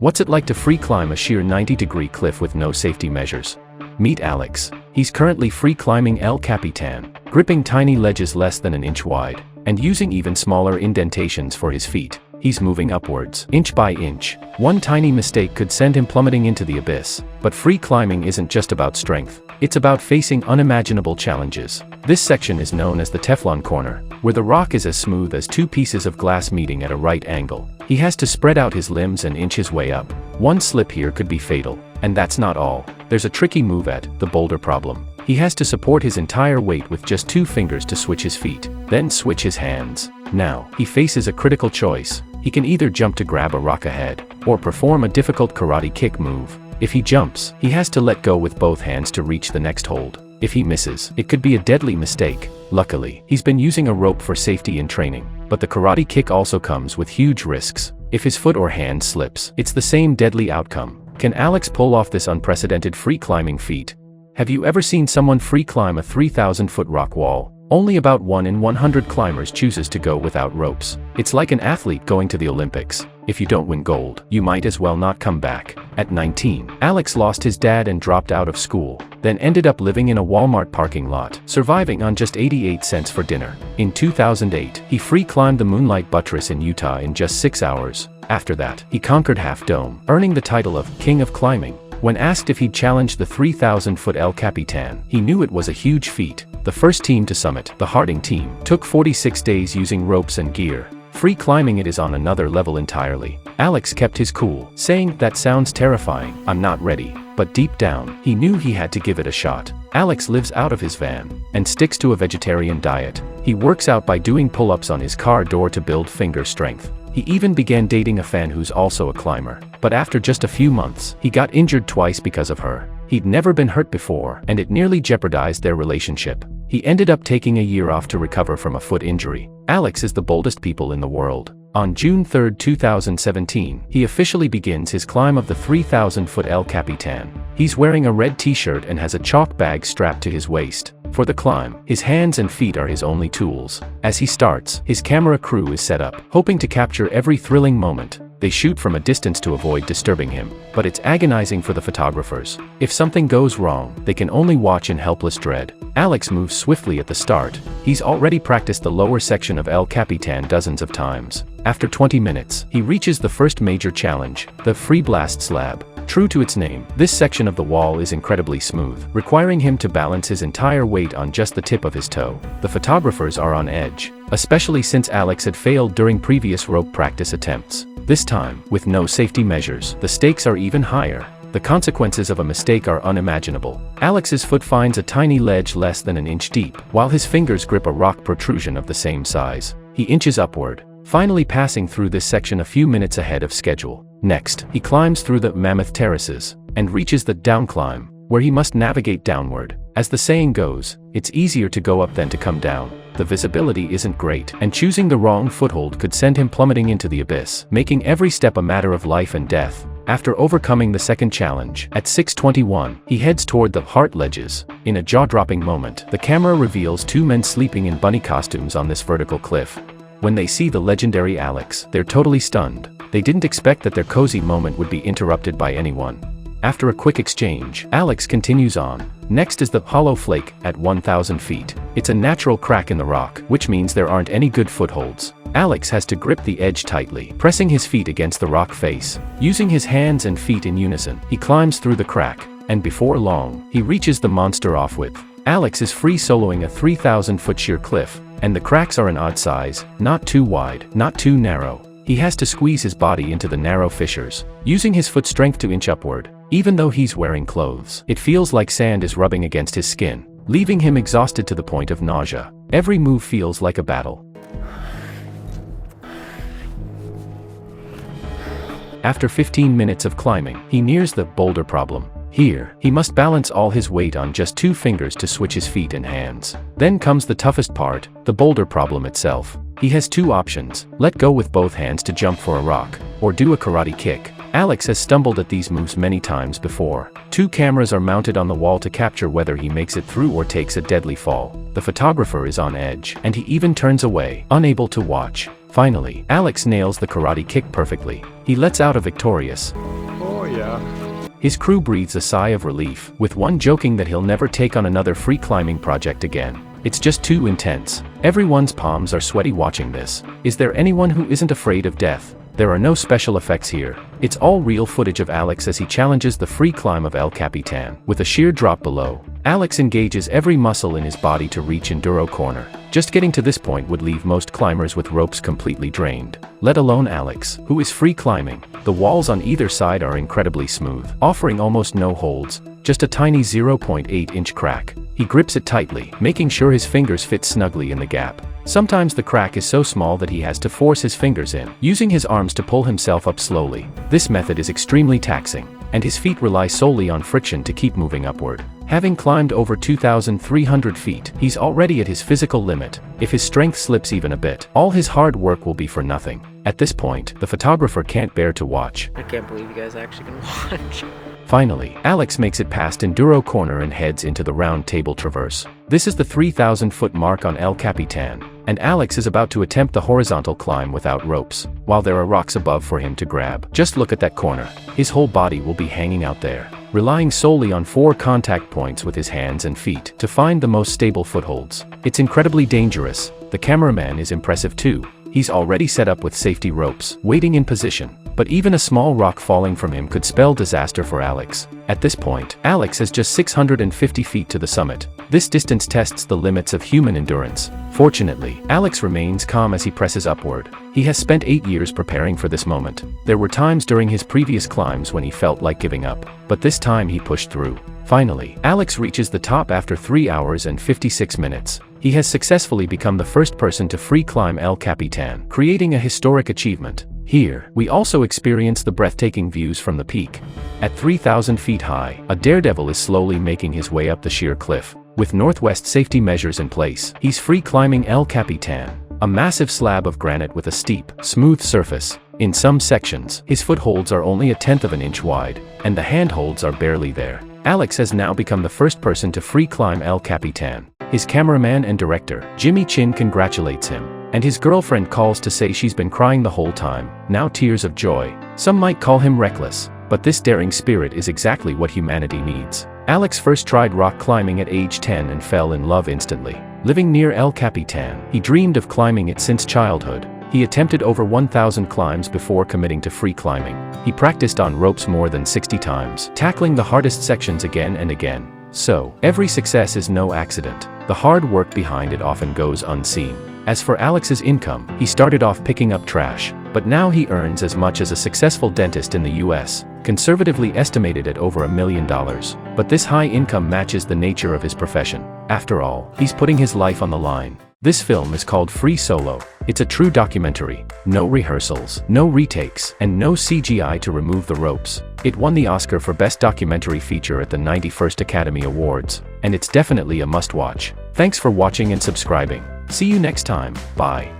What's it like to free climb a sheer 90-degree cliff with no safety measures? Meet Alex. He's currently free climbing El Capitan, gripping tiny ledges less than an inch wide, and using even smaller indentations for his feet. He's moving upwards, inch by inch. One tiny mistake could send him plummeting into the abyss. But free climbing isn't just about strength. It's about facing unimaginable challenges. This section is known as the Teflon Corner, where the rock is as smooth as two pieces of glass meeting at a right angle. He has to spread out his limbs and inch his way up. One slip here could be fatal. And that's not all. There's a tricky move at the Boulder Problem. He has to support his entire weight with just 2 fingers to switch his feet, then switch his hands. Now, he faces a critical choice. He can either jump to grab a rock ahead, or perform a difficult karate kick move. If he jumps, he has to let go with both hands to reach the next hold. If he misses, it could be a deadly mistake. Luckily, he's been using a rope for safety in training, but the karate kick also comes with huge risks. If his foot or hand slips, it's the same deadly outcome. Can Alex pull off this unprecedented free climbing feat? Have you ever seen someone free climb a 3,000-foot rock wall? Only about 1 in 100 climbers chooses to go without ropes. It's like an athlete going to the Olympics. If you don't win gold, you might as well not come back. At 19, Alex lost his dad and dropped out of school, then ended up living in a Walmart parking lot, surviving on just 88 cents for dinner. In 2008, he free climbed the Moonlight Buttress in Utah in just 6 hours. After that, he conquered Half Dome, earning the title of King of Climbing. When asked if he'd challenge the 3,000-foot El Capitan, he knew it was a huge feat. The first team to summit, the Harding team, took 46 days using ropes and gear. Free climbing it is on another level entirely. Alex kept his cool, saying, "That sounds terrifying, I'm not ready." But deep down, he knew he had to give it a shot. Alex lives out of his van, and sticks to a vegetarian diet. He works out by doing pull-ups on his car door to build finger strength. He even began dating a fan who's also a climber. But after just a few months, he got injured twice because of her. He'd never been hurt before, and it nearly jeopardized their relationship. He ended up taking a year off to recover from a foot injury. Alex is the boldest people in the world. On June 3, 2017, he officially begins his climb of the 3,000-foot El Capitan. He's wearing a red t-shirt and has a chalk bag strapped to his waist. For the climb, his hands and feet are his only tools. As he starts, his camera crew is set up, hoping to capture every thrilling moment. They shoot from a distance to avoid disturbing him, but it's agonizing for the photographers. If something goes wrong, they can only watch in helpless dread. Alex moves swiftly at the start. He's already practiced the lower section of El Capitan dozens of times. After 20 minutes, he reaches the first major challenge, the Freeblast Slab. True to its name, this section of the wall is incredibly smooth, requiring him to balance his entire weight on just the tip of his toe. The photographers are on edge, especially since Alex had failed during previous rope practice attempts. This time, with no safety measures, the stakes are even higher. The consequences of a mistake are unimaginable. Alex's foot finds a tiny ledge less than an inch deep, while his fingers grip a rock protrusion of the same size. He inches upward, finally passing through this section a few minutes ahead of schedule. Next, he climbs through the Mammoth Terraces, and reaches the downclimb, where he must navigate downward. As the saying goes, it's easier to go up than to come down. The visibility isn't great, and choosing the wrong foothold could send him plummeting into the abyss, making every step a matter of life and death. After overcoming the second challenge, at 6:21, he heads toward the Heart Ledges. In a jaw-dropping moment, the camera reveals 2 men sleeping in bunny costumes on this vertical cliff. When they see the legendary Alex, they're totally stunned. They didn't expect that their cozy moment would be interrupted by anyone. After a quick exchange, Alex continues on. Next is the Hollow Flake, at 1,000 feet. It's a natural crack in the rock, which means there aren't any good footholds. Alex has to grip the edge tightly, pressing his feet against the rock face. Using his hands and feet in unison, he climbs through the crack, and before long, he reaches the monster off-width. Alex is free soloing a 3,000-foot sheer cliff, and the cracks are an odd size, not too wide, not too narrow. He has to squeeze his body into the narrow fissures, using his foot strength to inch upward. Even though he's wearing clothes, it feels like sand is rubbing against his skin, leaving him exhausted to the point of nausea. Every move feels like a battle. After 15 minutes of climbing, he nears the Boulder Problem. Here, he must balance all his weight on just 2 fingers to switch his feet and hands. Then comes the toughest part, the Boulder Problem itself. He has 2 options: let go with both hands to jump for a rock, or do a karate kick. Alex has stumbled at these moves many times before. 2 cameras are mounted on the wall to capture whether he makes it through or takes a deadly fall. The photographer is on edge, and he even turns away, unable to watch. Finally, Alex nails the karate kick perfectly. He lets out a victorious Oh yeah. His crew breathes a sigh of relief, with one joking that he'll never take on another free climbing project again. It's just too intense. Everyone's palms are sweaty watching this. Is there anyone who isn't afraid of death? There are no special effects here. It's all real footage of Alex as he challenges the free climb of El Capitan, with a sheer drop below. Alex engages every muscle in his body to reach Enduro Corner. Just getting to this point would leave most climbers with ropes completely drained. Let alone Alex, who is free climbing. The walls on either side are incredibly smooth, offering almost no holds, just a tiny 0.8-inch crack. He grips it tightly, making sure his fingers fit snugly in the gap. Sometimes the crack is so small that he has to force his fingers in, using his arms to pull himself up slowly. This method is extremely taxing, and his feet rely solely on friction to keep moving upward. Having climbed over 2,300 feet, he's already at his physical limit. If his strength slips even a bit, all his hard work will be for nothing. At this point, the photographer can't bear to watch. I can't believe you guys actually can watch. Finally, Alex makes it past Enduro Corner and heads into the round table traverse. This is the 3,000-foot mark on El Capitan, and Alex is about to attempt the horizontal climb without ropes, while there are rocks above for him to grab. Just look at that corner. His whole body will be hanging out there, relying solely on 4 contact points with his hands and feet to find the most stable footholds. It's incredibly dangerous. The cameraman is impressive too. He's already set up with safety ropes, waiting in position. But even a small rock falling from him could spell disaster for Alex. At this point, Alex has just 650 feet to the summit. This distance tests the limits of human endurance. Fortunately, Alex remains calm as he presses upward. He has spent 8 years preparing for this moment. There were times during his previous climbs when he felt like giving up, but this time he pushed through. Finally, Alex reaches the top after 3 hours and 56 minutes. He has successfully become the first person to free climb El Capitan, creating a historic achievement. Here, we also experience the breathtaking views from the peak. At 3,000 feet high, a daredevil is slowly making his way up the sheer cliff. With Northwest safety measures in place, he's free climbing El Capitan, a massive slab of granite with a steep, smooth surface. In some sections, his footholds are only 1/10 of an inch wide, and the handholds are barely there. Alex has now become the first person to free climb El Capitan. His cameraman and director, Jimmy Chin, congratulates him, and his girlfriend calls to say she's been crying the whole time, now tears of joy. Some might call him reckless, but this daring spirit is exactly what humanity needs. Alex first tried rock climbing at age 10 and fell in love instantly. Living near El Capitan, he dreamed of climbing it since childhood. He attempted over 1,000 climbs before committing to free climbing. He practiced on ropes more than 60 times, tackling the hardest sections again and again. So, every success is no accident. The hard work behind it often goes unseen. As for Alex's income, he started off picking up trash, but now he earns as much as a successful dentist in the US, conservatively estimated at over $1 million. But this high income matches the nature of his profession. After all, he's putting his life on the line. This film is called Free Solo. It's a true documentary. No rehearsals, no retakes, and no CGI to remove the ropes. It won the Oscar for Best Documentary Feature at the 91st Academy Awards, and it's definitely a must-watch. Thanks for watching and subscribing. See you next time. Bye.